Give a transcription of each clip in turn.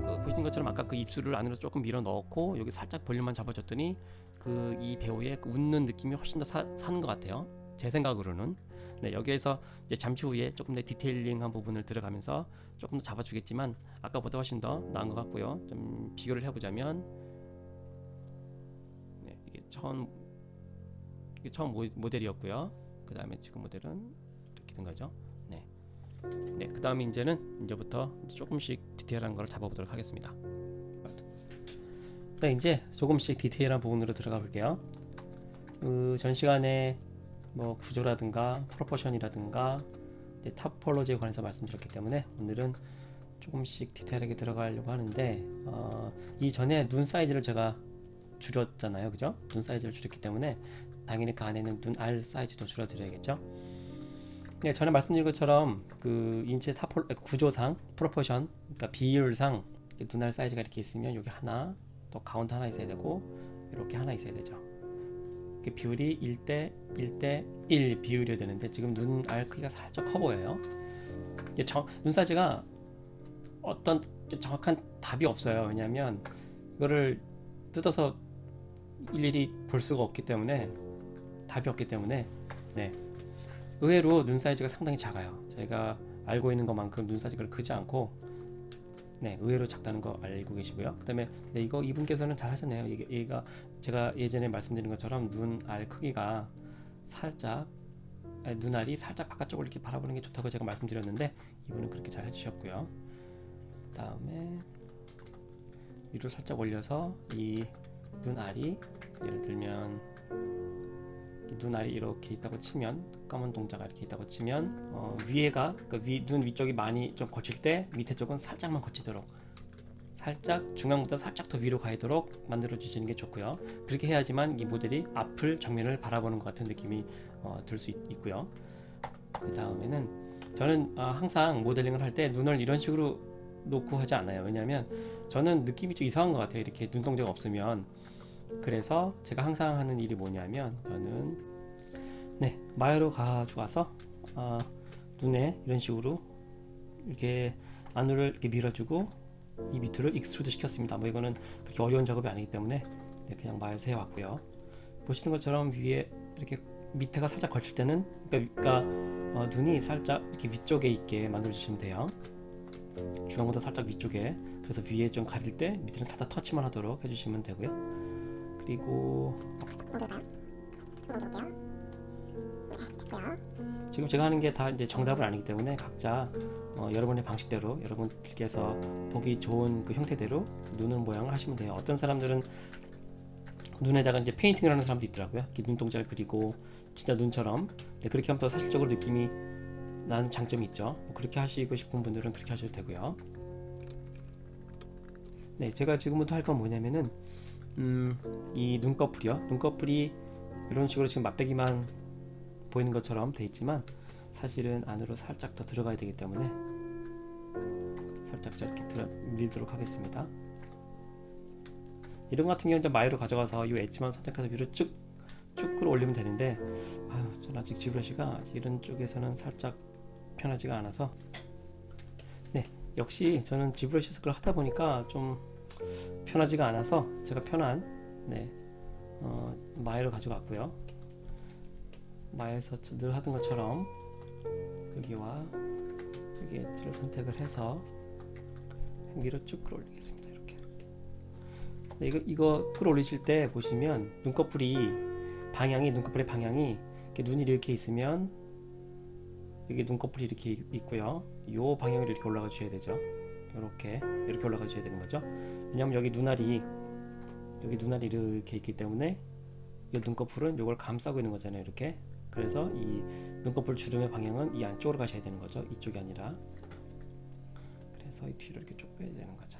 이거 보시는 것처럼 아까 그 입술을 안으로 조금 밀어 넣었고 여기 살짝 볼륨만 잡아줬더니 그 이 배우의 그 웃는 느낌이 훨씬 더 사는 것 같아요. 제 생각으로는. 네, 여기에서 이제 잠시 후에 조금 더 디테일링한 부분을 들어가면서 조금 더 잡아주겠지만 아까보다 훨씬 더 나은 것 같고요. 좀 비교를 해보자면 네, 이게 처음 모델이었고요. 그 다음에 지금 모델은 이렇게 된 거죠. 네, 네, 그 다음에 이제부터 조금씩 디테일한 걸 잡아보도록 하겠습니다. 네, 이제 조금씩 디테일한 부분으로 들어가 볼게요. 전 시간에 뭐 구조라든가 프로포션이라든가 타포로지에 관해서 말씀드렸기 때문에 오늘은 조금씩 디테일하게 들어가려고 하는데 이전에 눈 사이즈를 제가 줄였잖아요, 그죠? 눈 사이즈를 줄였기 때문에 당연히 그 안에는 눈알 사이즈도 줄여드려야겠죠. 네, 전에 말씀드린 것처럼 그 인체 구조상 프로포션, 그러니까 비율상 눈알 사이즈가 이렇게 있으면 여기 하나, 또 가운데 하나 있어야 되고 이렇게 하나 있어야 되죠. 비율이 1대1 비율이어야 되는데 지금 눈알 크기가 살짝 커 보여요. 눈 사이즈가 어떤 정확한 답이 없어요. 왜냐하면 이거를 뜯어서 일일이 볼 수가 없기 때문에, 답이 없기 때문에, 네, 의외로 눈 사이즈가 상당히 작아요. 제가 알고 있는 것만큼 눈 사이즈가 크지 않고, 네, 의외로 작다는 거 알고 계시고요. 그 다음에 네, 이거 이분께서는 잘 하셨네요. 얘가 제가 예전에 말씀드린 것처럼 눈알 크기가 살짝, 눈알이 살짝 바깥쪽으로 이렇게 바라보는 게 좋다고 제가 말씀드렸는데 이분은 그렇게 잘 해주셨고요. 그 다음에 위로 살짝 올려서 이 눈알이, 예를 들면 눈알이 이렇게 있다고 치면, 검은 동자가 이렇게 있다고 치면 위에가, 눈 위쪽이 많이 좀 거칠 때 밑에 쪽은 살짝만 거치도록, 살짝 중앙보다 살짝 더 위로 가도록 만들어 주시는 게 좋고요. 그렇게 해야지만 이 모델이 앞을, 정면을 바라보는 것 같은 느낌이 들 수 있고요. 그 다음에는 저는 항상 모델링을 할 때 눈을 이런 식으로 놓고 하지 않아요. 왜냐하면 저는 느낌이 좀 이상한 것 같아요, 이렇게 눈동자가 없으면. 그래서 제가 항상 하는 일이 뭐냐면, 저는 네, 마이로 가져와서 눈에 이런 식으로 이렇게 안으로 이렇게 밀어주고 이 밑으로 익스트루드 시켰습니다. 뭐 이거는 그렇게 어려운 작업이 아니기 때문에 네, 그냥 마이에서 해왔고요. 보시는 것처럼 위에 이렇게 밑에가 살짝 걸칠 때는, 그러니까 눈이 살짝 이렇게 위쪽에 있게 만들어 주시면 돼요. 중앙보다 살짝 위쪽에. 그래서 위에 좀 가릴 때 밑에는 살짝 터치만 하도록 해주시면 되고요. 그리고 지금 제가 하는 게 다 이제 정답은 아니기 때문에 각자 여러분의 방식대로, 여러분께서 보기 좋은 그 형태대로 눈의 모양을 하시면 돼요. 어떤 사람들은 눈에다가 이제 페인팅을 하는 사람도 있더라고요. 이렇게 눈동자를 그리고 진짜 눈처럼. 네, 그렇게 하면 더 사실적으로 느낌이 나는 장점이 있죠. 그렇게 하시고 싶은 분들은 그렇게 하셔도 되고요. 네, 제가 지금부터 할 건 뭐냐면은 이 눈꺼풀이요. 눈꺼풀이 이런 식으로 지금 맛배기만 보이는 것처럼 돼 있지만 사실은 안으로 살짝 더 들어가야 되기 때문에 살짝 이렇게 밀도록 하겠습니다. 이런 같은 경우는 마이로 가져가서 이 엣지만 선택해서 위로 쭉 끌어올리면 되는데, 저는 아직 지브러시가 이런 쪽에서는 살짝 편하지가 않아서, 네, 역시 저는 지브러시에서 그걸 하다 보니까 좀 편하지가 않아서 제가 편한 마이로 가져갔고요. 마이에서 늘 하던 것처럼 여기와 여기 엣지를 선택을 해서 위로 쭉 끌어올리겠습니다. 이렇게. 네, 이거 끌어올리실 때 보시면 눈꺼풀의 방향이 이렇게 눈이 이렇게 있으면 여기 눈꺼풀이 이렇게 있고요. 이 방향으로 이렇게 올라가 주셔야 되죠. 이렇게 올라가 주셔야 되는 거죠. 왜냐면 여기 눈알이 이렇게 있기 때문에 이 눈꺼풀은 이걸 감싸고 있는 거잖아요. 이렇게. 그래서 이 눈꺼풀 주름의 방향은 이 안쪽으로 가셔야 되는 거죠. 이쪽이 아니라. 그래서 이 뒤로 이렇게 쭉 빼야 되는 거죠.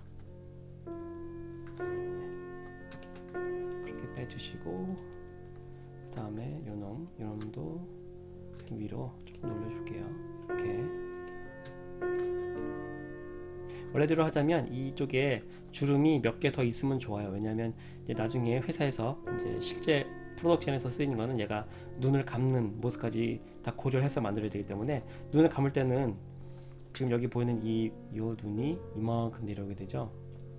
네. 그렇게 빼주시고, 그 다음에 요놈도 위로 조금 올려줄게요. 이렇게. 원래대로 하자면 이쪽에 주름이 몇 개 더 있으면 좋아요. 왜냐하면 이제 나중에 회사에서 이제 실제 프로덕션에서 쓰이는 거는 얘가 눈을 감는 모습까지 다 고려해서 만들어야 되기 때문에, 눈을 감을 때는 지금 여기 보이는 요 눈이 이만큼 내려오게 되죠.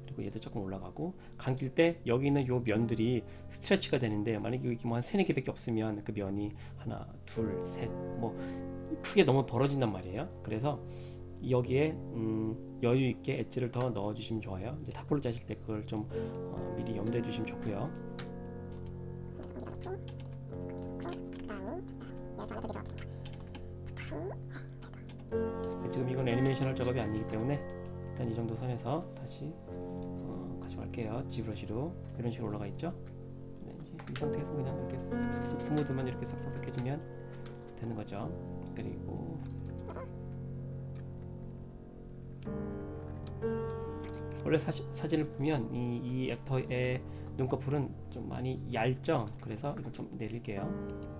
그리고 얘도 조금 올라가고, 감길 때 여기 있는 요 면들이 스트레치가 되는데, 만약에 여기 뭐한 3, 4개밖에 없으면 그 면이 하나, 둘, 셋, 뭐 크게 너무 벌어진단 말이에요. 그래서 여기에 여유 있게 엣지를 더 넣어 주시면 좋아요. 이제 탑볼로 짜실 때 그걸 좀 미리 염두해 주시면 좋고요. 지금 이건 애니메이션할 작업이 아니기 때문에 일단 이 정도 선에서 다시 가져갈게요. 지브러시로 이런 식으로 올라가 있죠. 이제 이 상태에서 그냥 이렇게 쓱쓱쓱 스무드만 이렇게 싹싹 해주면 되는 거죠. 그리고 원래 사진을 보면 이 액터의 눈꺼풀은 좀 많이 얇죠. 그래서 이걸 좀 내릴게요.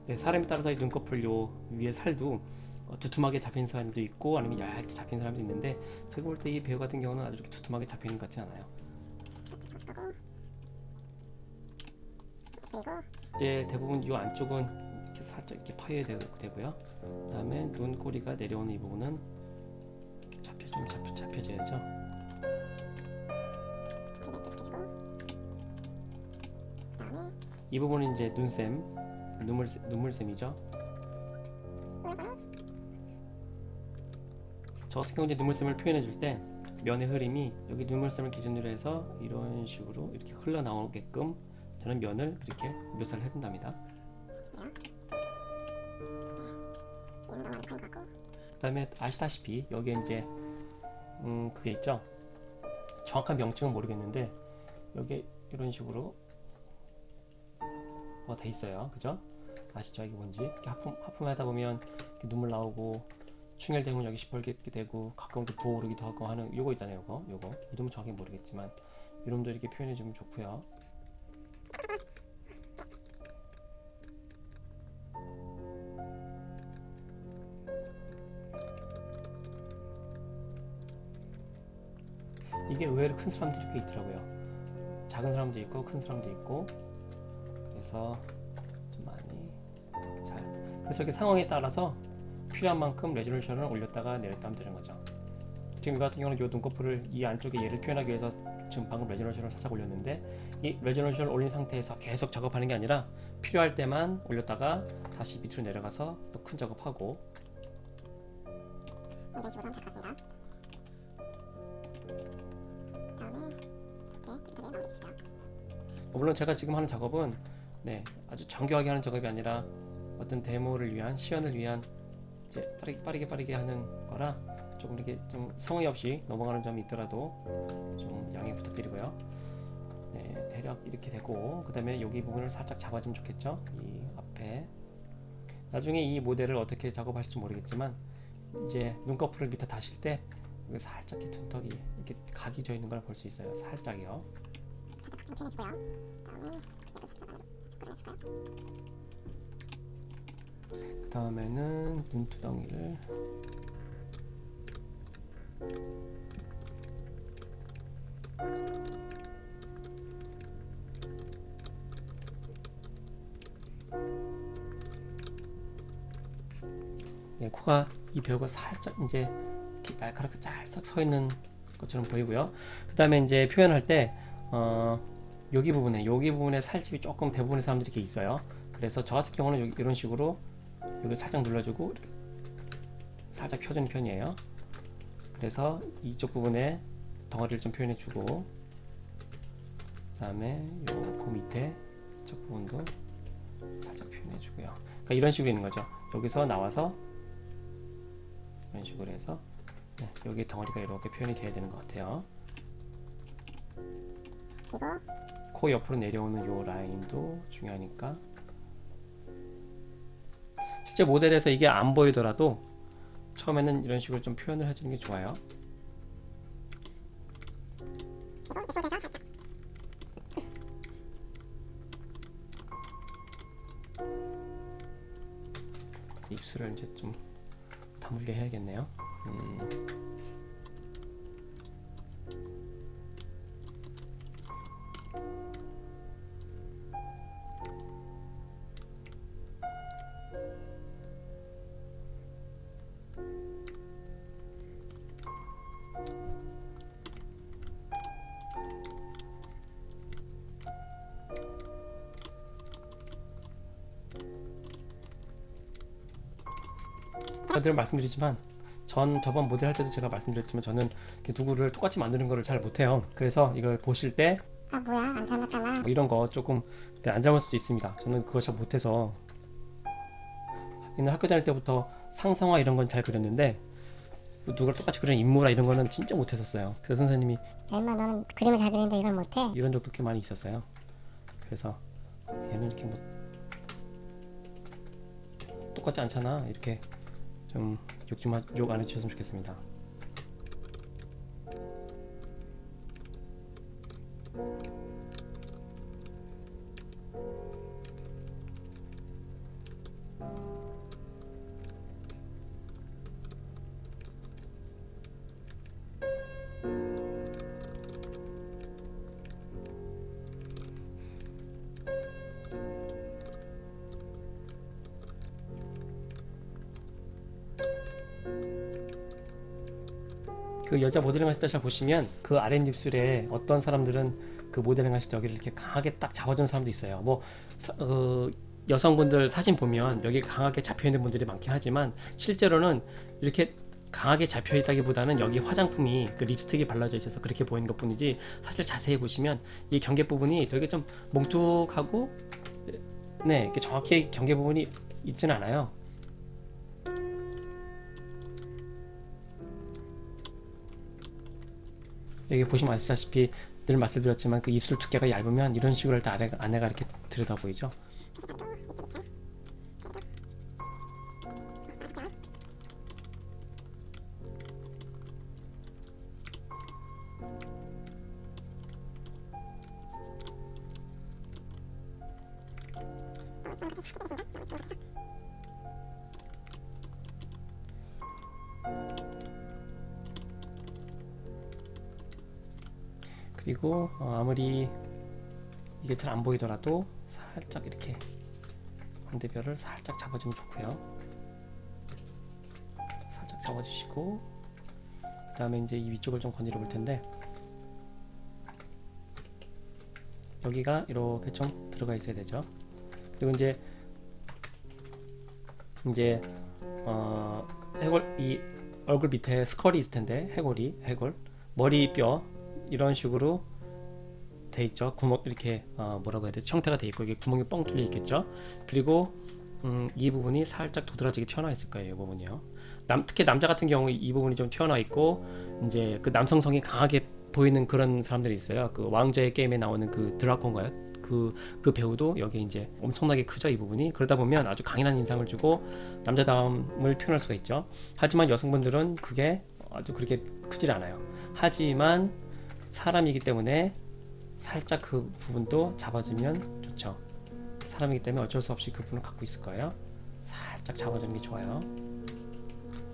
네, 사람에 따라서 이 눈꺼풀 요 위에 살도 두툼하게 잡힌 사람도 있고 아니면 얇게 잡힌 사람도 있는데, 제가 볼 때 이 배우 같은 경우는 아주 이렇게 두툼하게 잡히는 것 같지 않아요. 이제 대부분 이 안쪽은 이렇게 살짝 이렇게 파여야 되고요. 그다음에 눈꼬리가 내려오는 이 부분은 이렇게 잡혀줘야죠. 이 부분은 이제 눈물샘이죠. 저 같은 경우 이제 눈물샘을 표현해 줄 때 면의 흐름이 여기 눈물샘을 기준으로 해서 이런 식으로 이렇게 흘러나오게끔 저는 면을 그렇게 묘사를 해둔답니다. 그 다음에 아시다시피 여기에 이제 그게 있죠. 정확한 명칭은 모르겠는데 여기 이런 식으로 돼 있어요. 그죠? 아시죠? 이게 뭔지. 이렇게 하품하다 보면 이렇게 눈물 나오고 충혈되면 여기 시뻘게 되고 가끔 부어오르기도 하고 하는 요거 있잖아요. 요거 이름은 정확히 모르겠지만 이름도 이렇게 표현해 주면 좋고요. 이게 의외로 큰 사람들이 꽤 있더라고요. 작은 사람도 있고 큰 사람도 있고, 그래서 좀 많이 그래서 이렇게 상황에 따라서 필요한 만큼 레졸루션을 올렸다가 내렸다 하면 되는 거죠. 지금 이 같은 경우는 이 눈꺼풀을 이 안쪽에 얘를 표현하기 위해서 지금 방금 레졸루션을 살짝 올렸는데, 이 레졸루션을 올린 상태에서 계속 작업하는 게 아니라 필요할 때만 올렸다가 다시 밑으로 내려가서 또 큰 작업하고, 이런 식으로 하면 될 것 같습니다. 물론 제가 지금 하는 작업은 아주 정교하게 하는 작업이 아니라 어떤 데모를 위한, 시연을 위한 이제 빠르게 하는 거라 조금 이렇게 좀 성의 없이 넘어가는 점이 있더라도 좀 양해 부탁드리고요. 대략 이렇게 되고, 그 다음에 여기 부분을 살짝 잡아주면 좋겠죠. 이 앞에 나중에 이 모델을 어떻게 작업하실지 모르겠지만 이제 눈꺼풀을 밑에 다실 때 여기 살짝 이렇게 둔턱이 이렇게 각이 져 있는 걸 볼 수 있어요. 살짝이요. 살짝 좀 펴내주고요. 그 다음에는 눈두덩이를 코가, 이 배우가 살짝 이제 이렇게 날카롭게 짤싹 서 있는 것처럼 보이고요. 그 다음에 이제 표현할 때 여기 부분에 살집이 조금 대부분의 사람들이 이렇게 있어요. 그래서 저 같은 경우는 여기 이런 식으로 여기 살짝 눌러주고 이렇게 살짝 펴주는 편이에요. 그래서 이쪽 부분에 덩어리를 좀 표현해주고, 그 다음에 요 밑에 이쪽 부분도 살짝 표현해주고요. 그러니까 이런 식으로 있는 거죠. 여기서 나와서 이런 식으로 해서 여기 덩어리가 이렇게 표현이 돼야 되는 것 같아요. 그리고 코 옆으로 내려오는 요 라인도 중요하니까, 실제 모델에서 이게 안 보이더라도 처음에는 이런 식으로 좀 표현을 해주는 게 좋아요. 입술을 이제 좀 다물게 해야겠네요. 제가 늘 말씀드리지만 저번 모델 할 때도 제가 말씀드렸지만 저는 이렇게 누구를 똑같이 만드는 거를 잘 못해요. 그래서 이걸 보실 때 뭐야 안 닮았잖아. 뭐 이런 거 조금 안 잡을 수도 있습니다. 저는 그걸 잘 못해서 학교 다닐 때부터 상상화 이런 건 잘 그렸는데 누굴 똑같이 그리는 인물화 이런 거는 진짜 못했었어요. 그래서 선생님이 엠마 너는 그림을 잘 그리는데 이걸 못해? 이런 적도 꽤 많이 있었어요. 그래서 얘는 이렇게 뭐 똑같지 않잖아 이렇게 좀 욕 안 해주셨으면 좋겠습니다. 그 여자 모델링 하실 때 잘 보시면 그 아랫입술에 어떤 사람들은 그 모델링 하실 때 여기를 이렇게 강하게 딱 잡아주는 사람도 있어요. 뭐 여성분들 사진 보면 여기 강하게 잡혀있는 분들이 많긴 하지만 실제로는 이렇게 강하게 잡혀있다기보다는 여기 화장품이 그 립스틱이 발라져 있어서 그렇게 보이는 것 뿐이지 사실 자세히 보시면 이 경계 부분이 되게 좀 뭉툭하고 네 이렇게 정확히 경계 부분이 있지는 않아요. 여기 보시면 아시다시피 늘 말씀드렸지만 그 입술 두께가 얇으면 이런 식으로 할 때 안에가 이렇게 들여다 보이죠. 그리고 아무리 이게 잘 안 보이더라도 살짝 이렇게 광대별을 살짝 잡아주면 좋고요. 살짝 잡아주시고 그 다음에 이제 이 위쪽을 좀 건드려 볼 텐데 여기가 이렇게 좀 들어가 있어야 되죠. 그리고 이제 해골 이 얼굴 밑에 스컬이 있을 텐데 해골 머리뼈 이런 식으로 돼 있죠. 구멍 이렇게 뭐라고 해야 되지? 형태가 돼 있고 이게 구멍이 뻥 뚫려 있겠죠. 그리고 이 부분이 살짝 도드라지게 튀어나와 있을 거예요. 이 부분이요. 특히 남자 같은 경우 이 부분이 좀 튀어나와 있고 이제 그 남성성이 강하게 보이는 그런 사람들이 있어요. 그 왕좌의 게임에 나오는 그 드라콘가요? 그 배우도 여기 이제 엄청나게 크죠. 이 부분이. 그러다 보면 아주 강인한 인상을 주고 남자다움을 표현할 수가 있죠. 하지만 여성분들은 그게 아주 그렇게 크질 않아요. 하지만 사람이기 때문에 살짝 그 부분도 잡아주면 좋죠. 사람이기 때문에 어쩔 수 없이 그 부분을 갖고 있을 거예요. 살짝 잡아주는 게 좋아요.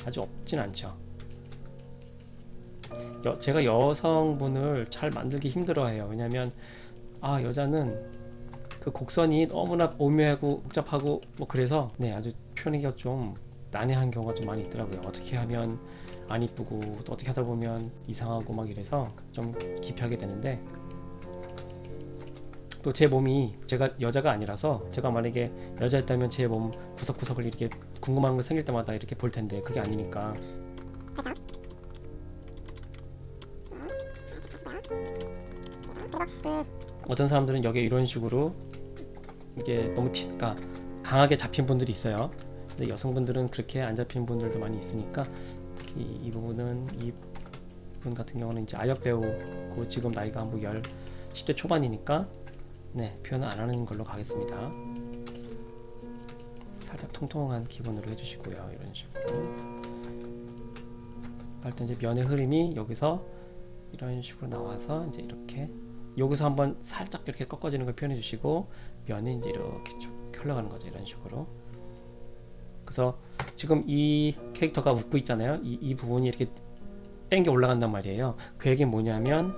아주 없진 않죠. 제가 여성분을 잘 만들기 힘들어해요. 왜냐면 여자는 그 곡선이 너무나 오묘하고 복잡하고 뭐 그래서 네 아주 표현하기가 좀 난해한 경우가 좀 많이 있더라고요. 어떻게 하면 안 이쁘고 또 어떻게 하다 보면 이상하고 막 이래서 좀 기피하게 되는데 또 제 몸이 제가 여자가 아니라서 제가 만약에 여자였다면 제 몸 구석구석을 이렇게 궁금한 거 생길 때마다 이렇게 볼 텐데 그게 아니니까 어떤 사람들은 여기 이런 식으로 이게 너무 그러니까 강하게 잡힌 분들이 있어요. 근데 여성분들은 그렇게 안 잡힌 분들도 많이 있으니까 특히 이 부분은 이분 같은 경우는 이제 아역 배우고 지금 나이가 뭐 10대 초반이니까 네 표현을 안 하는 걸로 가겠습니다. 살짝 통통한 기본으로 해주시고요. 이런 식으로 할 때 이제 면의 흐름이 여기서 이런 식으로 나와서 이제 이렇게 여기서 한번 살짝 이렇게 꺾어지는 걸 표현해 주시고 면이 이제 이렇게 쭉 흘러가는 거죠. 이런 식으로. 그래서 지금 이 캐릭터가 웃고 있잖아요. 이 부분이 이렇게 땡겨 올라간단 말이에요. 그 얘기는 뭐냐면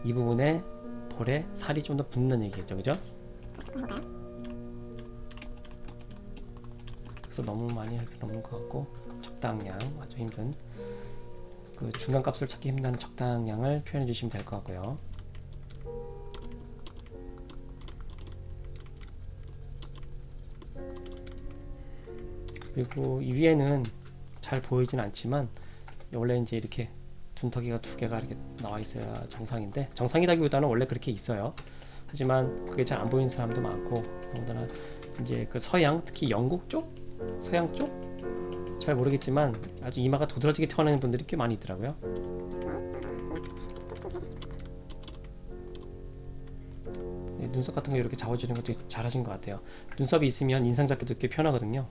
이 부분에 볼에 살이 좀 더 붙는 얘기겠죠. 그죠? 그래서 너무 많이 할 필요 없는 것 같고 적당량 아주 힘든 그 중간 값을 찾기 힘든 적당량을 표현해 주시면 될 것 같고요. 그리고 이 위에는 잘 보이진 않지만 원래 이제 이렇게 둔터기가 두 개가 이렇게 나와 있어야 정상인데, 정상이라기보다는 원래 그렇게 있어요. 하지만 그게 잘 안 보이는 사람도 많고, 더군다나 이제 그 서양, 특히 영국 쪽, 서양 쪽 잘 모르겠지만 아주 이마가 도드라지게 태어나는 분들이 꽤 많이 있더라고요. 눈썹 같은 거 이렇게 잡아주는 것도 잘하신 것 같아요. 눈썹이 있으면 인상 잡기도 꽤 편하거든요.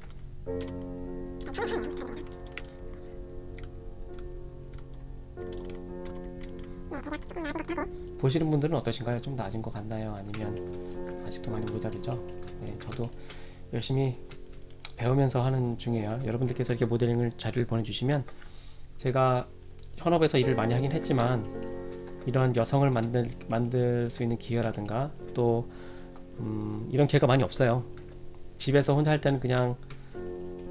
보시는 분들은 어떠신가요? 좀 나아진 것 같나요? 아니면 아직도 많이 모자르죠? 네, 저도 열심히 배우면서 하는 중이에요. 여러분들께서 이렇게 모델링을 자료를 보내주시면, 제가 현업에서 일을 많이 하긴 했지만 이런 여성을 만들 수 있는 기회라든가 또 이런 기회가 많이 없어요. 집에서 혼자 할 때는 그냥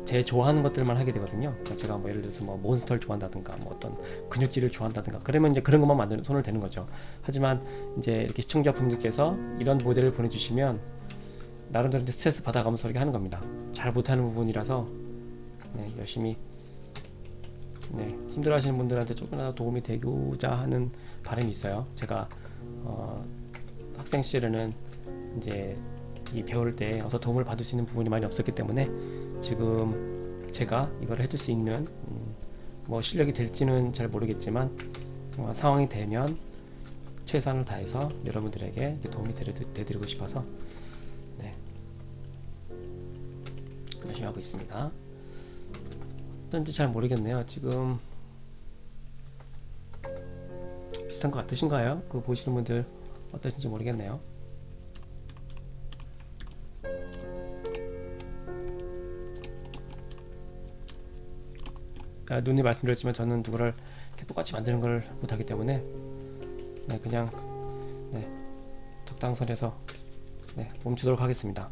제 좋아하는 것들만 하게 되거든요. 그러니까 제가 뭐 예를 들어서 뭐 몬스터를 좋아한다든가 뭐 어떤 근육질을 좋아한다든가 그러면 이제 그런 것만 만드는 손을 대는 거죠. 하지만 이제 이렇게 시청자분들께서 이런 모델을 보내주시면 나름대로 이제 스트레스 받아가면서 이렇게 하는 겁니다. 잘 못하는 부분이라서 네, 열심히 힘들어하시는 분들한테 조금이라도 도움이 되고자 하는 바람이 있어요. 제가 학생 시절에는 이제 이 배울 때 어서 도움을 받을 수 있는 부분이 많이 없었기 때문에 지금 제가 이걸 해줄 수 있는 뭐 실력이 될지는 잘 모르겠지만 상황이 되면 최선을 다해서 여러분들에게 도움이 되드리고 싶어서 열심히 하고 있습니다. 어떤지 잘 모르겠네요. 지금 비슷한 것 같으신가요? 그거 보시는 분들 어떠신지 모르겠네요. 눈이 말씀드렸지만 저는 누구를 이렇게 똑같이 만드는 걸 못하기 때문에 그냥 적당선에서 멈추도록 하겠습니다.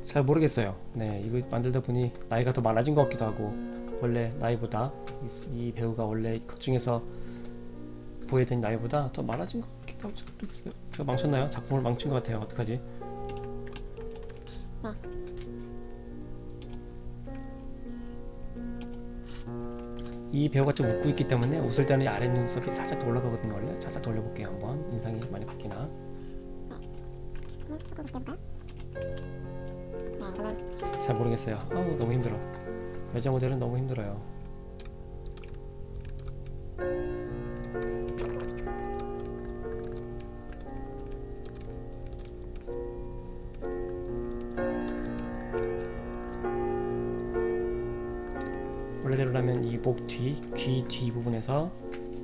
잘 모르겠어요. 이거 만들다 보니 나이가 더 많아진 것 같기도 하고, 원래 나이보다 이 배우가 원래 극 중에서 보여야 나이보다 더 많아진 것 같기도 하고, 제가 망쳤나요? 작품을 망친 것 같아요. 어떡하지? 이 배우가 좀 웃고 있기 때문에 웃을 때는 아래 눈썹이 살짝 더 올라가거든요. 원래 살짝 더 올려볼게요. 한번 인상이 많이 바뀌나? 잘 모르겠어요. 너무 힘들어. 여자 모델은 너무 힘들어요. 원래대로라면 이 목 뒤, 귀 뒤 부분에서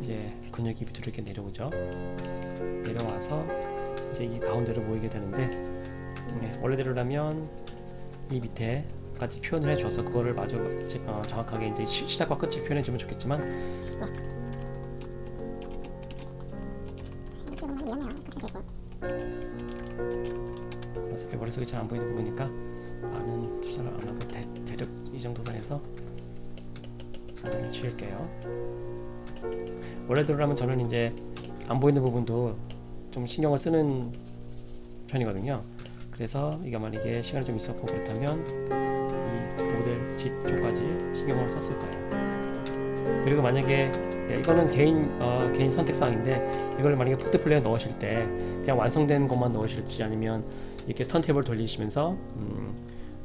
이제 근육이 밑으로 이렇게 내려오죠. 내려와서 이제 이 가운데로 모이게 되는데, 원래대로라면 이 밑에까지 표현을 해줘서 그거를 마저 정확하게 이제 시작과 끝을 표현해주면 좋겠지만, 어차피 머릿속에 잘 안 보이는 부분이니까 많은 투자를 안 하고 대략 이 정도 선에서 지울게요. 원래대로라면 저는 이제 안 보이는 부분도 좀 신경을 쓰는 편이거든요. 그래서 이게 만약에 시간이 좀 있었고 그렇다면 이 모델 뒤쪽까지 신경을 썼을 거예요. 그리고 만약에 이거는 개인 선택사항인데, 이걸 만약에 포트폴리오에 넣으실 때 그냥 완성된 것만 넣으실지, 아니면 이렇게 턴테이블 돌리시면서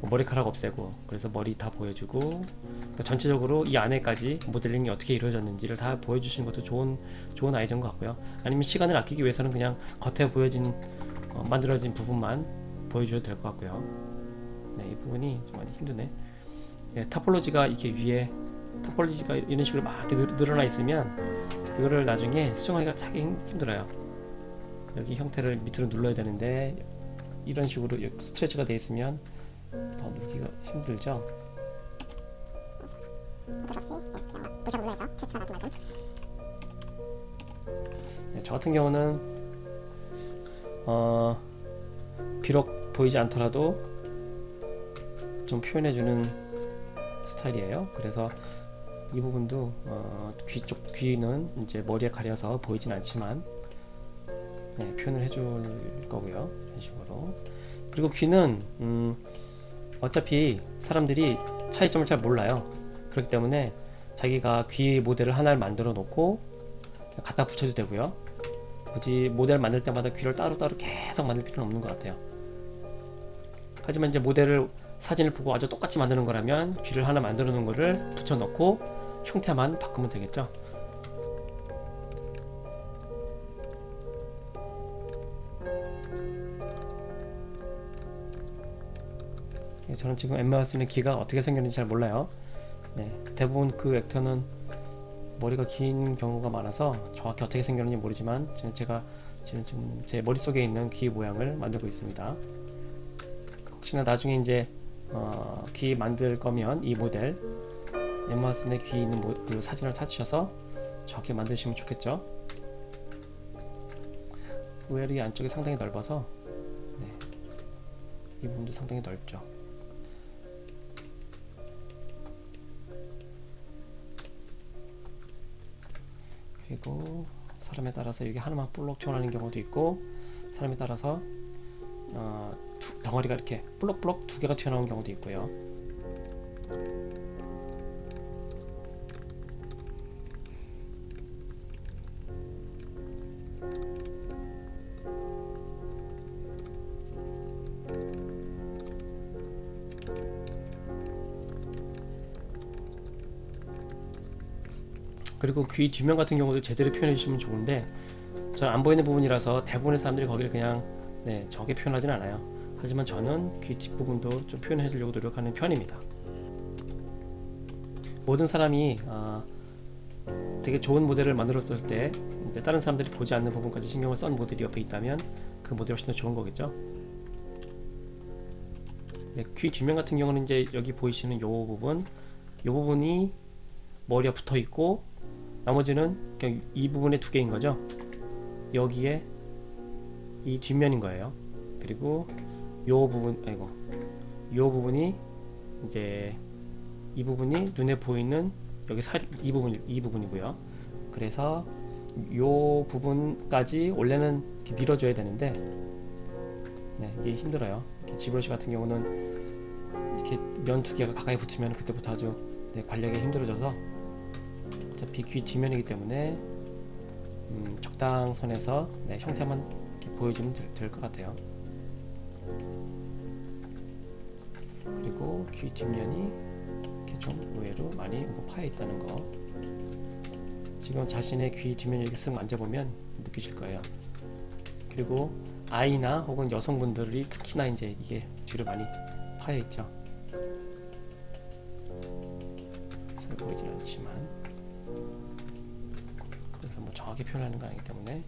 머리카락 없애고 그래서 머리 다 보여주고, 그러니까 전체적으로 이 안에까지 모델링이 어떻게 이루어졌는지를 다 보여주시는 것도 좋은 아이디어인 것 같고요. 아니면 시간을 아끼기 위해서는 그냥 겉에 보여진 만들어진 부분만 보여줘도 될 것 같고요. 이 부분이 좀 많이 힘드네. 타폴로지가 이렇게 위에 타폴로지가 이런 식으로 막 이렇게 늘어나 있으면 이거를 나중에 수정하기가 되게 힘들어요. 여기 형태를 밑으로 눌러야 되는데 이런 식으로 스트레치가 되어 있으면 더 누르기가 힘들죠. 저 같은 경우는 비록 보이지 않더라도 좀 표현해주는 스타일이에요. 그래서 이 부분도 귀는 이제 머리에 가려서 보이진 않지만 네, 표현을 해줄 거고요. 이런 식으로. 그리고 귀는 어차피 사람들이 차이점을 잘 몰라요. 그렇기 때문에 자기가 귀 모델을 하나를 만들어 놓고 갖다 붙여도 되고요. 굳이 모델 만들 때마다 귀를 따로따로 계속 만들 필요는 없는 것 같아요. 하지만 이제 모델을 사진을 보고 아주 똑같이 만드는 거라면 귀를 하나 만들어 놓은 거를 붙여 넣고 형태만 바꾸면 되겠죠. 저는 지금 엠마 왓슨의 귀가 어떻게 생겼는지 잘 몰라요. 네, 대부분 그 액터는 머리가 긴 경우가 많아서 정확히 어떻게 생겼는지 모르지만 제가 지금 제 머릿속에 있는 귀 모양을 만들고 있습니다. 혹시나 나중에 이제 귀 만들 거면 이 모델 엠마 왓슨의 귀 있는 그 사진을 찾으셔서 정확히 만드시면 좋겠죠. 의외로 이 안쪽이 상당히 넓어서 네, 이 부분도 상당히 넓죠. 그리고 사람에 따라서 여기 하나만 볼록 튀어나오는 경우도 있고 사람에 따라서 덩어리가 이렇게 볼록볼록 두 개가 튀어나온 경우도 있고요. 그리고 귀 뒷면 같은 경우도 제대로 표현해 주시면 좋은데 저는 안 보이는 부분이라서 대부분의 사람들이 거기를 그냥 정확히 표현하진 않아요. 하지만 저는 귀 뒷부분도 좀 표현해 주려고 노력하는 편입니다. 모든 사람이 되게 좋은 모델을 만들었을 때 이제 다른 사람들이 보지 않는 부분까지 신경을 쓴 모델이 옆에 있다면 그 모델이 훨씬 더 좋은 거겠죠. 네, 귀 뒷면 같은 경우는 이제 여기 보이시는 요 부분이 머리가 붙어 있고 나머지는 그냥 이 부분의 두 개인 거죠. 여기에 이 뒷면인 거예요. 그리고 요 부분이 이제 이 부분이 눈에 보이는 여기 이 부분이고요. 그래서 요 부분까지 원래는 이렇게 밀어줘야 되는데 이게 힘들어요. 지브러시 같은 경우는 이렇게 면 두 개가 가까이 붙으면 그때부터 아주 관리하기 힘들어져서 어차피 귀 뒷면이기 때문에 적당선에서 형태만 이렇게 보여주면 될 것 같아요. 그리고 귀 뒷면이 이렇게 좀 의외로 많이 파여 있다는 거 지금 자신의 귀 뒷면 이렇게 쓱 만져보면 느끼실 거예요. 그리고 아이나 혹은 여성분들이 특히나 이제 이게 뒤로 많이 파여 있죠. 잘 보이진 않지만 그래서 뭐 정확히 표현하는 건 아니기 때문에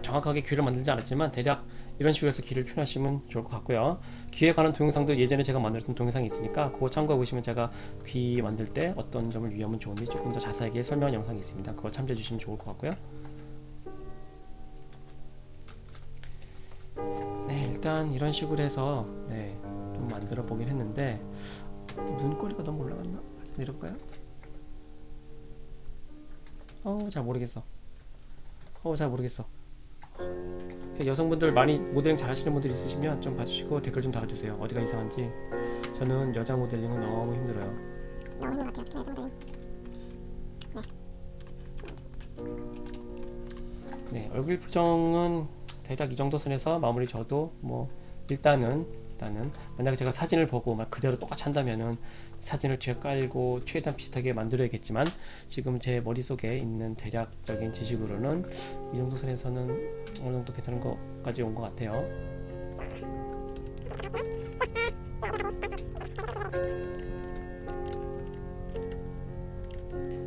정확하게 귀를 만들지 않았지만 대략 이런 식으로 해서 귀를 표현하시면 좋을 것 같고요. 귀에 관한 동영상도 예전에 제가 만들었던 동영상이 있으니까 그거 참고해 보시면 제가 귀 만들 때 어떤 점을 유의하면 좋은지 조금 더 자세하게 설명한 영상이 있습니다. 그거 참조해 주시면 좋을 것 같고요. 일단 이런 식으로 해서 좀 만들어 보긴 했는데 눈꼬리가 너무 올라갔나? 내려볼까요? 잘 모르겠어. 여성분들 많이 모델링 잘 하시는 분들 있으시면 좀 봐주시고 댓글 좀 달아주세요. 어디가 이상한지. 저는 여자 모델링은 너무 힘들어요. 너무 힘든 것 같아요. 여자 모델링. 얼굴 표정은 대략 이 정도 선에서 마무리 져도 뭐 일단은 만약에 제가 사진을 보고 막 그대로 똑같이 한다면은 사진을 뒤에 깔고 최대한 비슷하게 만들어야겠지만 지금 제 머릿속에 있는 대략적인 지식으로는 이 정도 선에서는 어느 정도 괜찮은 것까지 온 것 같아요.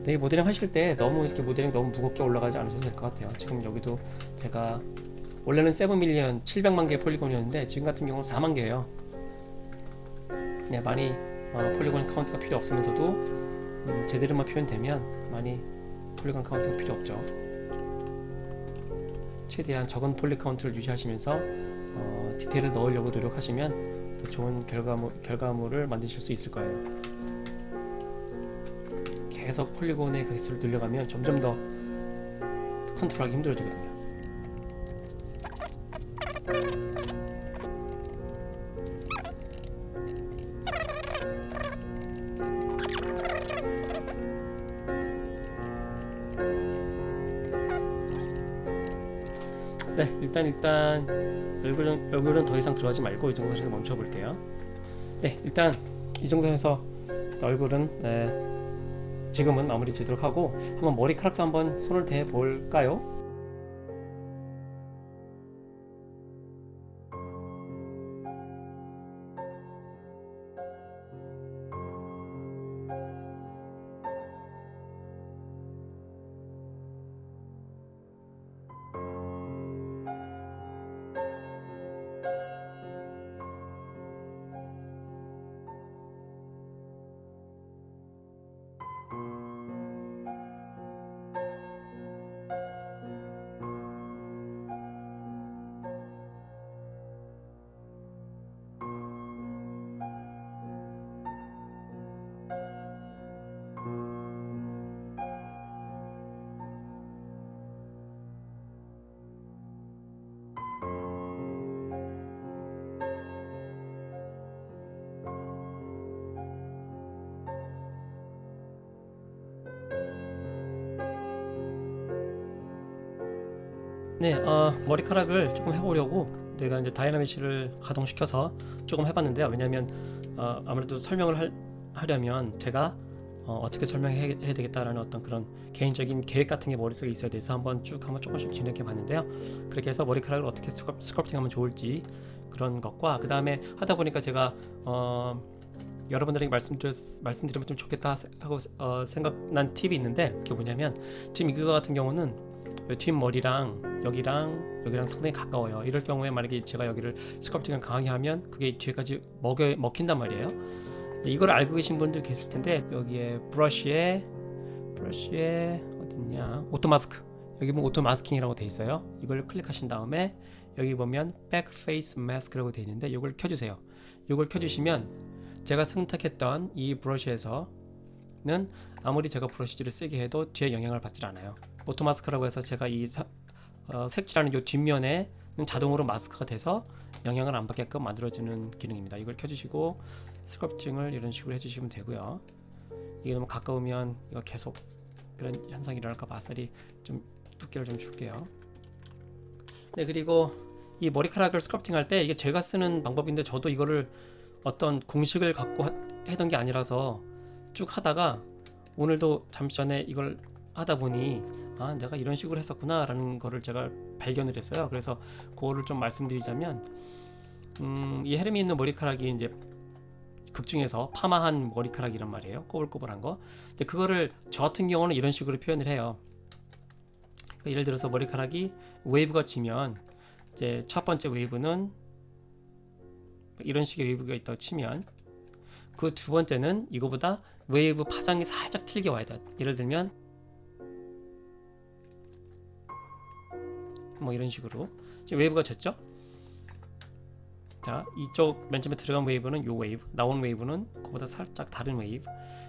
이 모델링 하실 때 모델링 너무 무겁게 올라가지 않으셔도 될 것 같아요. 지금 여기도 제가 원래는 7밀리언 700만 개의 폴리곤이었는데 지금 같은 경우는 4만 개예요. 많이 폴리곤 카운트가 필요 없으면서도 제대로만 표현되면 많이 폴리건 카운트가 필요 없죠. 최대한 적은 폴리 카운트를 유지하시면서 디테일을 넣으려고 노력하시면 더 좋은 결과물을 만드실 수 있을 거예요. 계속 폴리곤의 그 개수를 늘려가면 점점 더 컨트롤하기 힘들어지거든요. 네, 일단 얼굴은 더 이상 들어가지 말고 이 정도 선에서 멈춰 볼게요. 네, 일단 이 정도 선에서 얼굴은 지금은 마무리 지도록 하고 한번 머리카락도 한번 손을 대 볼까요? 네, 머리카락을 조금 해보려고 내가 이제 다이나믹시를 가동시켜서 조금 해봤는데요. 왜냐하면 아무래도 설명을 하려면 제가 어떻게 설명해야 되겠다라는 어떤 그런 개인적인 계획 같은 게 머릿속에 있어야 돼서 한번 조금씩 진행해 봤는데요. 그렇게 해서 머리카락을 어떻게 스컬프팅하면 좋을지 그런 것과 그 다음에 하다 보니까 제가 여러분들에게 말씀드리면 좀 좋겠다 하고 생각난 팁이 있는데 그게 뭐냐면 지금 이거 같은 경우는 뒷머리랑 여기랑 상당히 가까워요. 이럴 경우에 만약에 제가 여기를 스컬프팅을 강하게 하면 그게 뒤에까지 먹힌단 말이에요. 이걸 알고 계신 분들 계실 텐데 여기에 브러쉬에 어딨냐 오토 마스크 여기 보면 오토 마스킹이라고 돼 있어요. 이걸 클릭하신 다음에 여기 보면 백 페이스 마스크라고 돼 있는데 이걸 켜주세요. 이걸 켜주시면 제가 선택했던 이 브러쉬에서는 아무리 제가 브러쉬질을 세게 해도 뒤에 영향을 받질 않아요. 오토 마스크라고 해서 제가 이 색칠하는 이 뒷면에 자동으로 마스크가 돼서 영향을 안 받게끔 만들어주는 기능입니다. 이걸 켜주시고 스컬프팅을 이런 식으로 해주시면 되고요. 이게 너무 가까우면 이거 계속 그런 현상이 일어날까 봐 아싸리 좀 두께를 좀 줄게요. 네, 그리고 이 머리카락을 스컬프팅 할 때 이게 제가 쓰는 방법인데 저도 이거를 어떤 공식을 갖고 하던 게 아니라서 쭉 하다가 오늘도 잠시 전에 이걸 하다 보니 내가 이런 식으로 했었구나 라는 거를 제가 발견을 했어요. 그래서 그거를 좀 말씀드리자면 이 헤르미 있는 머리카락이 이제 극 중에서 파마한 머리카락이란 말이에요. 꼬불꼬불한 거. 근데 그거를 저 같은 경우는 이런 식으로 표현을 해요. 그러니까 예를 들어서 머리카락이 웨이브가 지면 이제 첫 번째 웨이브는 이런 식의 웨이브가 있다고 치면 그 두 번째는 이거보다 웨이브 파장이 살짝 틀게 와야 돼. 예를 들면 뭐 이런 식으로 지금 웨이브가 졌죠? 자, 이쪽 맨 처음에 들어간 웨이브는 요 웨이브, 나온 웨이브는 그거보다 살짝 다른 웨이브.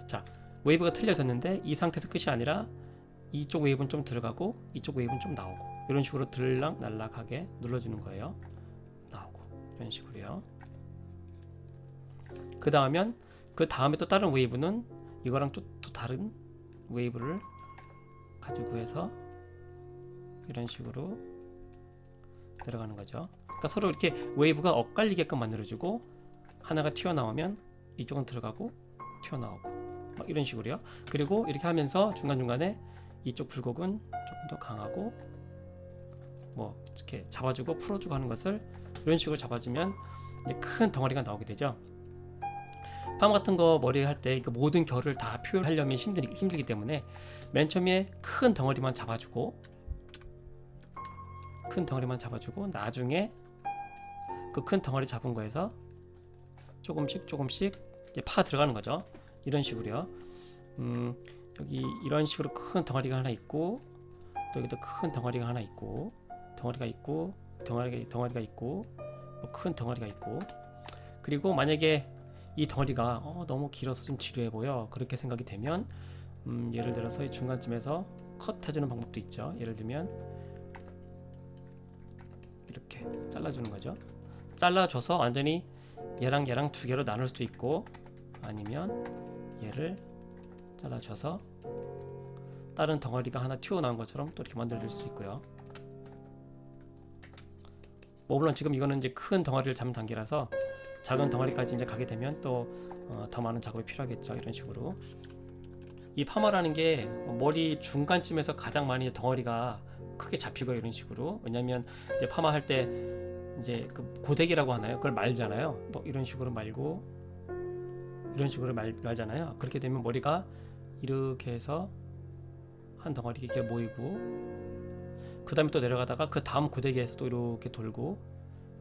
자, 웨이브가 틀려졌는데 이 상태에서 끝이 아니라 이쪽 웨이브는 좀 들어가고 이쪽 웨이브는 좀 나오고 이런 식으로 들락날락하게 눌러주는 거예요. 나오고 이런 식으로요. 그 다음에 또 다른 웨이브는 이거랑 또 다른 웨이브를 가지고 해서 이런 식으로 들어가는 거죠. 그러니까 서로 이렇게 웨이브가 엇갈리게끔 만들어주고 하나가 튀어나오면 이쪽은 들어가고 튀어나오고 막 이런 식으로요. 그리고 이렇게 하면서 중간중간에 이쪽 굴곡은 조금 더 강하고 뭐 이렇게 잡아주고 풀어주고 하는 것을 이런 식으로 잡아주면 이제 큰 덩어리가 나오게 되죠. 파마 같은 거 머리 할 때 모든 결을 다 표현하려면 힘들기 때문에 맨 처음에 큰 덩어리만 잡아주고 나중에 그 큰 덩어리 잡은 거에서 조금씩 이제 파 들어가는 거죠. 이런 식으로요. 여기 이런 식으로 큰 덩어리가 하나 있고 또 여기도 큰 덩어리가 하나 있고 덩어리가 있고 덩어리가 있고 큰 덩어리가 있고 그리고 만약에 이 덩어리가 너무 길어서 좀 지루해 보여 그렇게 생각이 되면 예를 들어서 이 중간쯤에서 컷 해주는 방법도 있죠. 예를 들면 이렇게 잘라주는 거죠. 잘라줘서 완전히 얘랑 두 개로 나눌 수도 있고 아니면 얘를 잘라줘서 다른 덩어리가 하나 튀어나온 것처럼 또 이렇게 만들어줄 수 있고요. 물론 지금 이거는 이제 큰 덩어리를 잡는 단계라서 작은 덩어리까지 이제 가게 되면 또 더 많은 작업이 필요하겠죠. 이런 식으로 이 파마라는 게 머리 중간쯤에서 가장 많이 덩어리가 크게 잡히고 이런 식으로 왜냐면 이제 파마할 때 이제 그 고데기라고 하나요? 그걸 말잖아요. 뭐 이런 식으로 말고 이런 식으로 말잖아요. 그렇게 되면 머리가 이렇게 해서 한 덩어리 이렇게 모이고 그 다음에 또 내려가다가 그 다음 고데기에서 또 이렇게 돌고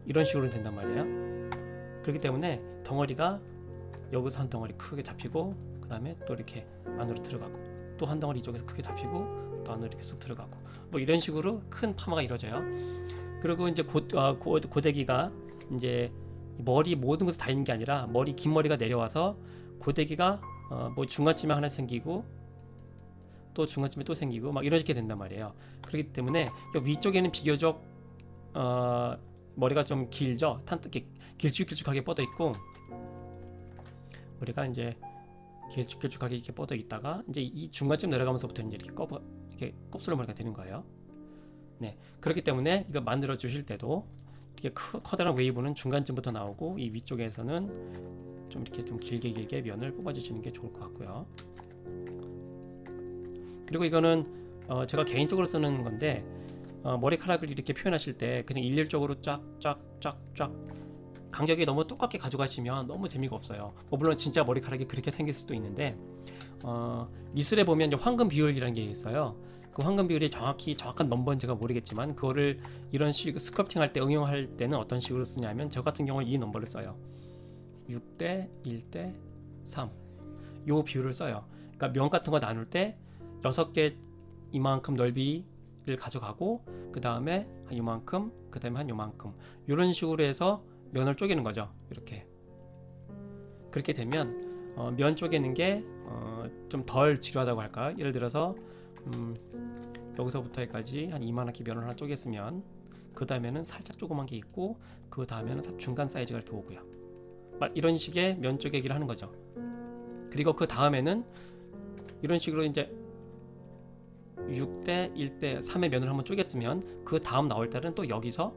이런 식으로 된단 말이에요. 그렇기 때문에 덩어리가 여기서 한 덩어리 크게 잡히고 그 다음에 또 이렇게 안으로 들어가고 또 한 덩어리 이쪽에서 크게 잡히고 또 안으로 이렇게 쑥 들어가고 뭐 이런 식으로 큰 파마가 이루어져요. 그리고 이제 고데기가 이제 머리 모든 것이 다 있는 게 아니라 긴 머리가 내려와서 고데기가 뭐 중간쯤에 하나 생기고 또 중간쯤에 또 생기고 막 이렇게 된단 말이에요. 그렇기 때문에 위쪽에는 비교적 머리가 좀 길죠. 길쭉길쭉하게 뻗어 있고 머리가 이제 길쭉길쭉하게 이렇게 뻗어 있다가 이제 이 중간쯤 내려가면서부터 이제 이렇게 곱슬로 머리가 되는 거예요. 네, 그렇기 때문에 이거 만들어 주실 때도 이렇게 커다란 웨이브는 중간쯤부터 나오고 이 위쪽에서는 좀 이렇게 좀 길게 면을 뽑아 주시는 게 좋을 것 같고요. 그리고 이거는 제가 개인적으로 쓰는 건데 머리카락을 이렇게 표현하실 때 그냥 일률적으로 쫙 간격이 너무 똑같게 가져가시면 너무 재미가 없어요. 물론 진짜 머리카락이 그렇게 생길 수도 있는데 미술에 보면 이제 황금 비율이라는 게 있어요. 그 황금 비율이 정확한 넘버는 제가 모르겠지만 그거를 이런 식으로 스컬프팅 할 때 응용할 때는 어떤 식으로 쓰냐면 저 같은 경우는 이 넘버를 써요. 6대 1대 3 요 비율을 써요. 그러니까 면 같은 거 나눌 때 6개 이만큼 넓이를 가져가고 그 다음에 한 요만큼 그 다음에 한 요만큼 이런 식으로 해서 면을 쪼개는 거죠. 이렇게 그렇게 되면 면 쪼개는 게 좀 덜 지루하다고 할까. 예를 들어서 여기서부터 여기까지 한 이만하게 면을 하나 쪼갰으면 그 다음에는 살짝 조그만 게 있고 그 다음에는 중간 사이즈가 이렇게 오고요. 이런 식의 면 쪼개기를 하는 거죠. 그리고 그 다음에는 이런 식으로 이제 6대 1대 3의 면을 한번 쪼갰으면 그 다음 나올 때는 또 여기서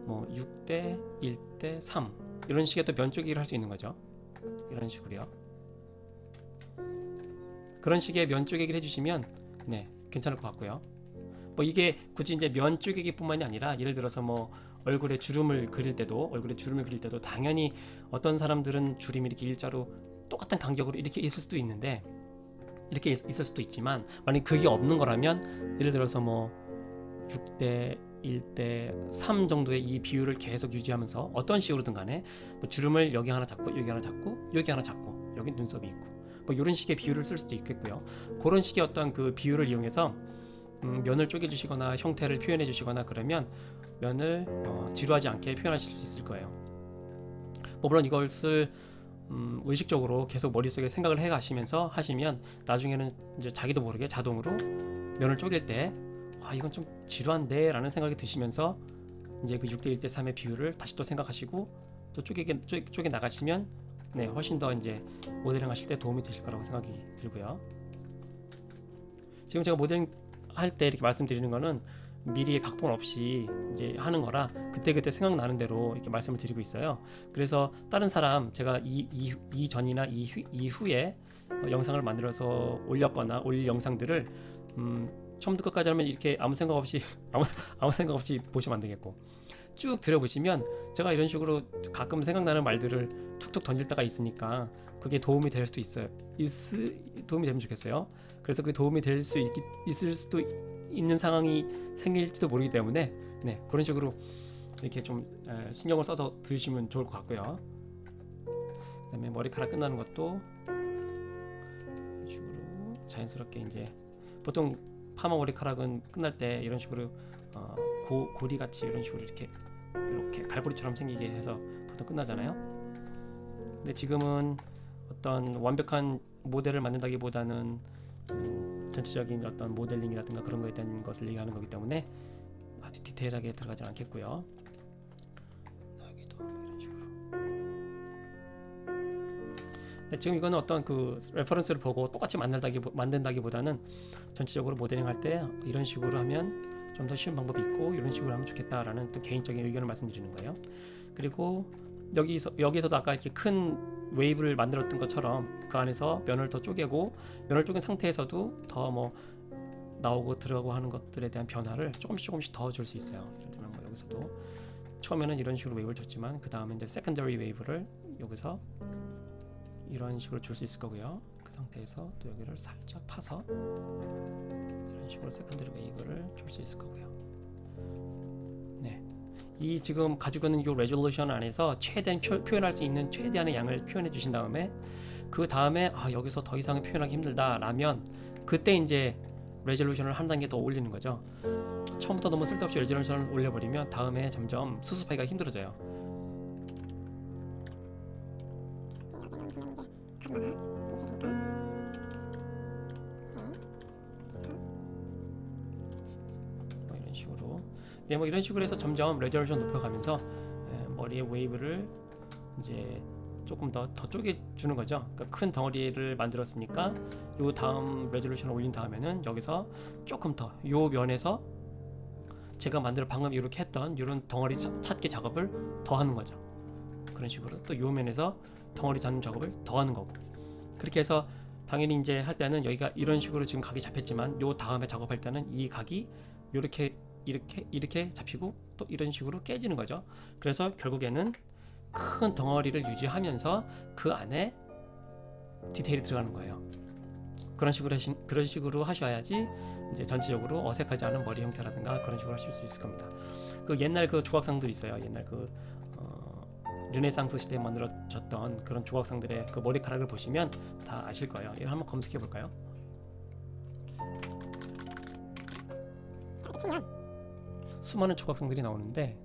뭐 6대 1대 3 이런 식의 또 면 쪼개기를 할 수 있는 거죠. 이런 식으로요. 그런 식의 면 쪼개기를 해주시면 네 괜찮을 것 같고요. 뭐 이게 굳이 이제 면 쪼개기뿐만이 아니라 예를 들어서 뭐 얼굴에 주름을 그릴 때도 당연히 어떤 사람들은 주름이 이렇게 일자로 똑같은 간격으로 이렇게 있을 수도 있는데 이렇게 있을 수도 있지만 만약 그게 없는 거라면 예를 들어서 뭐 6대 1대 3 정도의 이 비율을 계속 유지하면서 어떤 식으로든 간에 뭐 주름을 여기 하나 잡고 여기 하나 잡고 여기 하나 잡고 여기 눈썹이 있고 뭐 이런 식의 비율을 쓸 수도 있겠고요. 그런 식의 어떤 그 비율을 이용해서 면을 쪼개 주시거나 형태를 표현해 주시거나 그러면 면을 지루하지 않게 표현하실 수 있을 거예요. 뭐 물론 이것을 의식적으로 계속 머릿속에 생각을 해 가시면서 하시면 나중에는 이제 자기도 모르게 자동으로 면을 쪼갤 때 이건 좀 지루한데 라는 생각이 드시면서 이제 그 6대 1대 3의 비율을 다시 또 생각하시고 또 쪼개 나가시면 네, 훨씬 더 이제 모델링 하실 때 도움이 되실 거라고 생각이 들고요. 지금 제가 모델링 할 때 이렇게 말씀드리는 거는 미리 각본 없이 이제 하는 거라 그때그때 생각나는 대로 이렇게 말씀을 드리고 있어요. 그래서 다른 사람 제가 이전이나 이후에 영상을 만들어서 올렸거나 올릴 영상들을 처음부터 끝까지 하면 이렇게 아무 생각 없이 보시면 안 되겠고 쭉 들어보시면 제가 이런 식으로 가끔 생각나는 말들을 툭툭 던질 때가 있으니까 그게 도움이 될 수도 있어요. 도움이 되면 좋겠어요. 그래서 그게 도움이 될 수 있을 수도 있는 상황이 생길지도 모르기 때문에 네, 그런 식으로 이렇게 좀 신경을 써서 들으시면 좋을 것 같고요. 그다음에 머리카락 끝나는 것도 이런 식으로 자연스럽게 이제 보통 파마 머리카락은 끝날 때 이런 식으로 고리 같이 이런 식으로 이렇게 갈고리처럼 생기게 해서 보통 끝나잖아요. 근데 지금은 어떤 완벽한 모델을 만든다기보다는 전체적인 어떤 모델링이라든가 그런 거에 대한 것을 얘기하는 거기 때문에 아주 디테일하게 들어가지 않겠고요. 여기도 이런 식으로. 근데 지금 이거는 어떤 그 레퍼런스를 보고 똑같이 만든다기보다는 전체적으로 모델링 할 때 이런 식으로 하면 좀 더 쉬운 방법이 있고 이런 식으로 하면 좋겠다라는 또 개인적인 의견을 말씀드리는 거예요. 그리고 여기서도 아까 이렇게 큰 웨이브를 만들었던 것처럼 그 안에서 면을 더 쪼개고 면을 쪼갠 상태에서도 더 뭐 나오고 들어가고 하는 것들에 대한 변화를 조금씩 더 줄 수 있어요. 예를 들면 뭐 여기서도 처음에는 이런 식으로 웨이브를 줬지만 그 다음에 이제 세컨더리 웨이브를 여기서 이런 식으로 줄 수 있을 거고요. 그 상태에서 또 여기를 살짝 파서 이런 식으로 세컨더리 웨이브를 줄 수 있을 거고요. 네, 이 지금 가지고 있는 이 레졸루션 안에서 최대한 표현할 수 있는 최대한의 양을 표현해 주신 다음에 그 다음에 여기서 더 이상 표현하기 힘들다라면 그때 이제 레졸루션을 한 단계 더 올리는 거죠. 처음부터 너무 쓸데없이 레졸루션을 올려버리면 다음에 점점 수습하기가 힘들어져요. 뭐 이런 식으로. 네, 뭐 이런 식으로 해서 점점 레졸루션 높여가면서 머리의 웨이브를 이제 조금 더 쪼개주는 거죠. 그러니까 큰 덩어리를 만들었으니까 요 다음 레졸루션을 올린 다음에는 여기서 조금 더 요 면에서 제가 방금 이렇게 했던 이런 덩어리 찾기 작업을 더 하는 거죠. 그런 식으로 또 요 면에서 덩어리 찾는 작업을 더 하는 거고, 그렇게 해서 당연히 이제 할 때는 여기가 이런 식으로 지금 각이 잡혔지만 요 다음에 작업할 때는 이 각이 이렇게 잡히고 또 이런 식으로 깨지는 거죠. 그래서 결국에는 큰 덩어리를 유지하면서 그 안에 디테일이 들어가는 거예요. 그런 식으로 하셔야지 이제 전체적으로 어색하지 않은 머리 형태라든가 그런 식으로 하실 수 있을 겁니다. 그 옛날 그 조각상들 있어요. 옛날 그 르네상스 시대에 만들어졌던 그런 조각상들의 그 머리카락을 보시면 다 아실 거예요. 이걸 한번 검색해 볼까요? 수많은 조각상들이 나오는데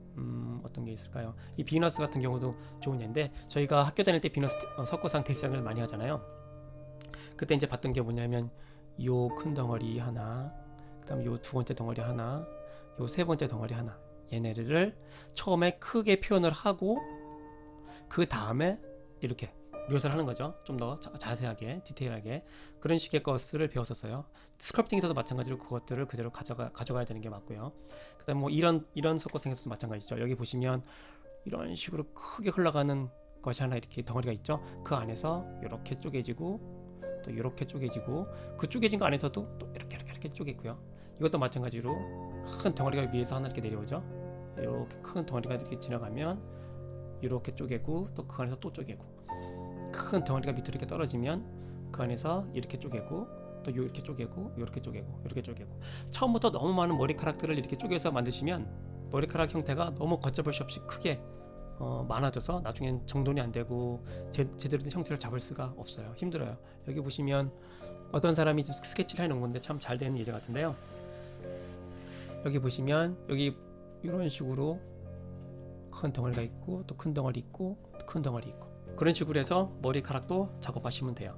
어떤 게 있을까요? 이 비너스 같은 경우도 좋은 예인데, 저희가 학교 다닐 때 비너스 석고상 대시상을 많이 하잖아요. 그때 이제 봤던 게 뭐냐면 요 큰 덩어리 하나, 그다음에 요 두 번째 덩어리 하나, 요 세 번째 덩어리 하나, 얘네를 처음에 크게 표현을 하고 그 다음에 이렇게 묘사를 하는 거죠. 좀 더 자세하게 디테일하게 그런 식의 것을 배웠었어요. 스컬프팅에서도 마찬가지로 그것들을 그대로 가져가야 되는 게 맞고요. 그다음에 뭐 이런 석고상에서도 마찬가지죠. 여기 보시면 이런 식으로 크게 흘러가는 것이 하나 이렇게 덩어리가 있죠. 그 안에서 이렇게 쪼개지고 또 이렇게 쪼개지고 그 쪼개진 거 안에서도 또 이렇게 쪼개고요. 이것도 마찬가지로 큰 덩어리가 위에서 하나 이렇게 내려오죠. 이렇게 큰 덩어리가 이렇게 지나가면 이렇게 쪼개고 또 그 안에서 또 쪼개고, 큰 덩어리가 밑으로 이렇게 떨어지면 그 안에서 이렇게 쪼개고 또 이렇게 쪼개고 이렇게 쪼개고 이렇게 쪼개고, 처음부터 너무 많은 머리카락들을 이렇게 쪼개서 만드시면 머리카락 형태가 너무 걷잡을 수 없이 크게 많아져서 나중엔 정돈이 안 되고 제대로 된 형태를 잡을 수가 없어요. 힘들어요. 여기 보시면 어떤 사람이 스케치를 해놓은 건데 참 잘 되는 예제 같은데요. 여기 보시면 여기 이런 식으로 큰 덩어리가 있고 또 큰 덩어리 있고 또 큰 덩어리 있고, 그런 식으로 해서 머리카락도 작업하시면 돼요.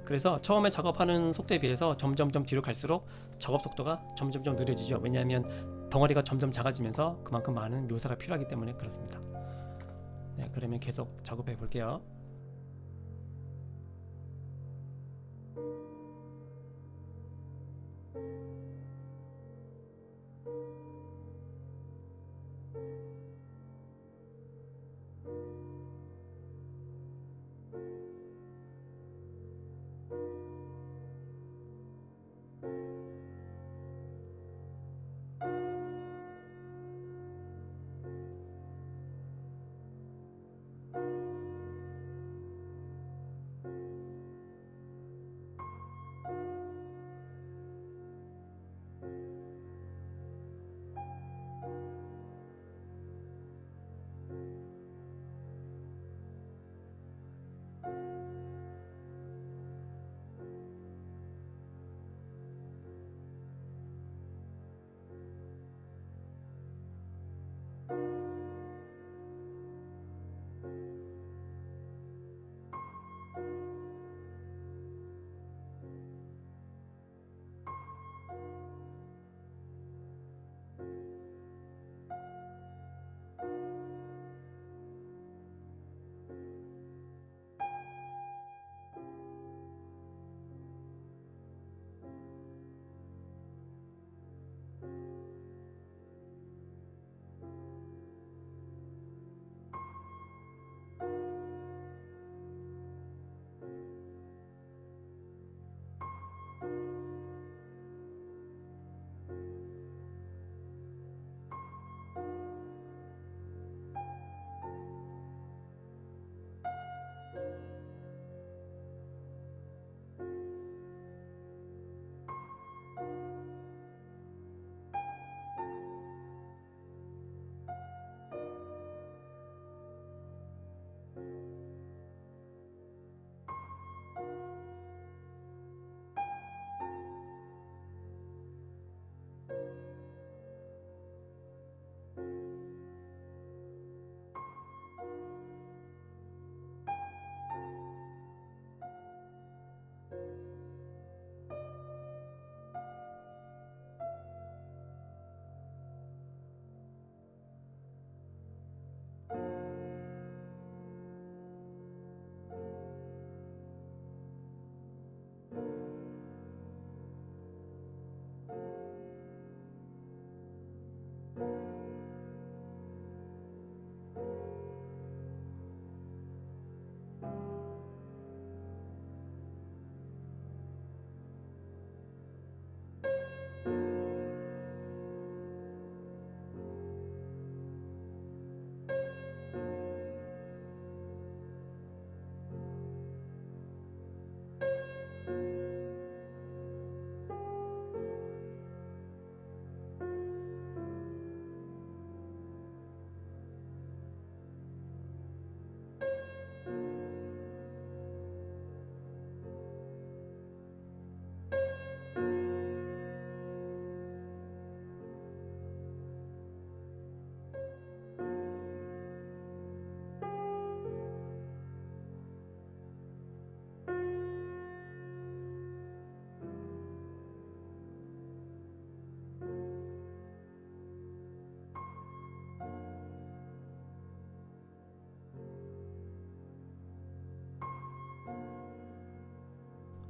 그래서 처음에 작업하는 속도에 비해서 점점점 뒤로 갈수록 작업 속도가 점점점 느려지죠. 왜냐하면 덩어리가 점점 작아지면서 그만큼 많은 묘사가 필요하기 때문에 그렇습니다. 네, 그러면 계속 작업해 볼게요.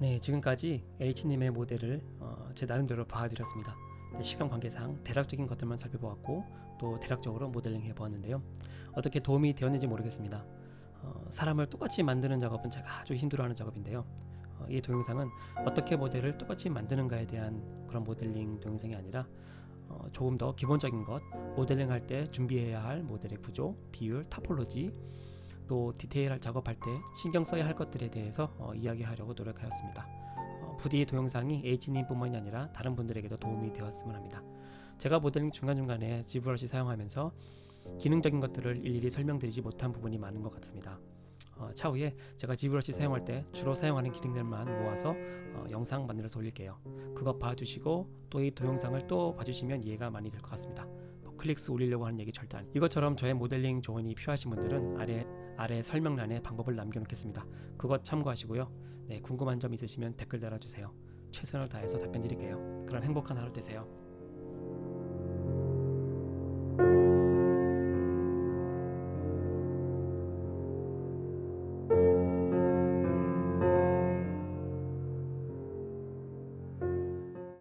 네, 지금까지 H님의 모델을 제 나름대로 봐드렸습니다. 시간 관계상 대략적인 것들만 살펴보았고 또 대략적으로 모델링 해보았는데요. 어떻게 도움이 되었는지 모르겠습니다. 사람을 똑같이 만드는 작업은 제가 아주 힘들어하는 작업인데요. 이 동영상은 어떻게 모델을 똑같이 만드는가에 대한 그런 모델링 동영상이 아니라 조금 더 기본적인 것, 모델링 할 때 준비해야 할 모델의 구조, 비율, 타폴로지, 또 디테일할 작업할 때 신경 써야 할 것들에 대해서 이야기하려고 노력하였습니다. 부디 동영상이 H님 뿐만이 아니라 다른 분들에게도 도움이 되었으면 합니다. 제가 모델링 중간중간에 지브러시 사용하면서 기능적인 것들을 일일이 설명드리지 못한 부분이 많은 것 같습니다. 차후에 제가 지브러시 사용할 때 주로 사용하는 기능들만 모아서 영상 만들어서 올릴게요. 그거 봐주시고 또 이 동영상을 또 봐주시면 이해가 많이 될 것 같습니다. 클릭수 올리려고 하는 얘기 절대 아니에요. 이것처럼 저의 모델링 조언이 필요하신 분들은 아래 설명란에 방법을 남겨놓겠습니다. 그것 참고하시고요. 네, 궁금한 점 있으시면 댓글 달아주세요. 최선을 다해서 답변 드릴게요. 그럼 행복한 하루 되세요.